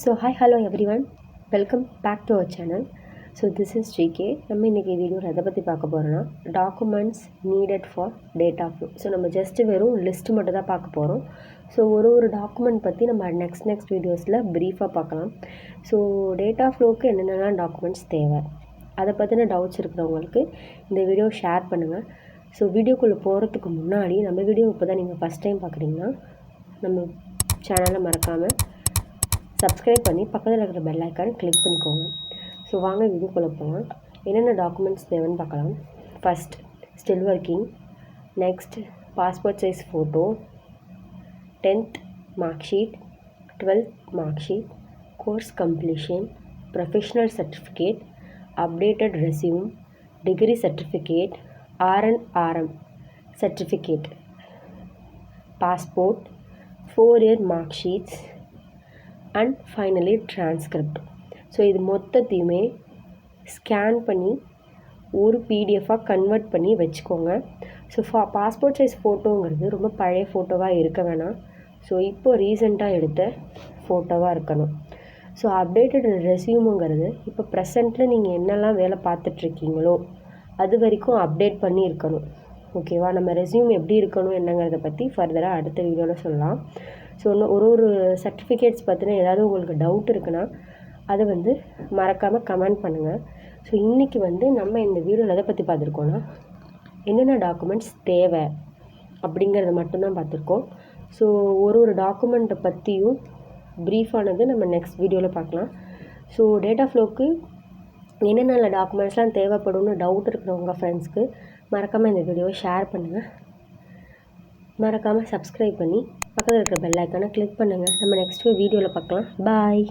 So hi, hello everyone. Welcome back to our channel. So this is GK. நம்ம இன்றைக்கி வீடியோவில் எதை பற்றி பார்க்க போகிறோன்னா documents needed for data flow. So நம்ம ஜஸ்ட்டு வெறும் லிஸ்ட்டு மட்டும் தான் பார்க்க போகிறோம். ஸோ ஒரு டாக்குமெண்ட் பற்றி நம்ம நெக்ஸ்ட் வீடியோஸில் ப்ரீஃபாக பார்க்கலாம். ஸோ டேட்டா ஃப்ளோவுக்கு என்னென்னலாம் டாக்குமெண்ட்ஸ் தேவை, அதை பற்றின டவுட்ஸ் இருக்கிறவங்களுக்கு இந்த வீடியோ ஷேர் பண்ணுங்கள். ஸோ வீடியோக்குள்ளே போகிறதுக்கு முன்னாடி நம்ம வீடியோ இப்போ தான் நீங்கள் ஃபஸ்ட் டைம் பார்க்குறீங்கன்னா நம்ம சேனலை மறக்காமல் சப்ஸ்கிரைப் பண்ணி பக்கத்தில் இருக்கிற பெல் ஐக்கான் கிளிக் பண்ணிக்கோங்க. ஸோ வாங்க வீடியோக்குள்ளே போகலாம். என்னென்ன டாக்குமெண்ட்ஸ் தேவைன்னு பார்க்கலாம். First still working, next passport size photo, 10th mark sheet, 12th mark sheet, course completion, professional certificate, updated resume, degree certificate, RNRM certificate, passport, 4-year mark sheets and finally transcript. So இது மொத்தத்தையுமே scan பண்ணி ஒரு பிடிஎஃபாக convert பண்ணி வச்சுக்கோங்க. So passport size ஃபோட்டோங்கிறது ரொம்ப பழைய ஃபோட்டோவாக இருக்க வேணாம். ஸோ இப்போது ரீசெண்டாக எடுத்த ஃபோட்டோவாக இருக்கணும். ஸோ அப்டேட்டட் ரெஸ்யூமுங்கிறது இப்போ ப்ரெசண்ட்டில் நீங்கள் என்னெல்லாம் வேலை பார்த்துட்ருக்கீங்களோ அது வரைக்கும் அப்டேட் பண்ணி இருக்கணும். ஓகேவா? நம்ம ரெஸ்யூம் எப்படி இருக்கணும் என்னங்கிறத பற்றி ஃபர்தராக அடுத்த வீடியோவில் சொல்லலாம். ஸோ இன்னும் ஒரு சர்டிஃபிகேட்ஸ் பற்றின ஏதாவது உங்களுக்கு டவுட் இருக்குன்னா அதை மறக்காமல் கமெண்ட் பண்ணுங்கள். ஸோ இன்றைக்கி நம்ம இந்த வீடியோவில் எதை பற்றி பார்த்துருக்கோன்னா என்னென்ன டாக்குமெண்ட்ஸ் தேவை அப்படிங்கிறத மட்டும்தான் பார்த்துருக்கோம். ஸோ ஒரு டாக்குமெண்ட்டை பற்றியும் ப்ரீஃபானது நம்ம நெக்ஸ்ட் வீடியோவில் பார்க்கலாம். ஸோ டேட்டா ஃப்ளோக்கு என்னென்ன டாக்குமெண்ட்ஸ்லாம் தேவைப்படும்னு டவுட் இருக்கிறவங்க ஃப்ரெண்ட்ஸ்க்கு மறக்காமல் இந்த வீடியோவை ஷேர் பண்ணுங்கள். மறக்காமல் சப்ஸ்கிரைப் பண்ணி பக்கத்தில் இருக்கிற பெல் ஐக்கானை கிளிக் பண்ணுங்கள். நம்ம நெக்ஸ்ட் வீடியோவில் பார்க்கலாம். பாய்.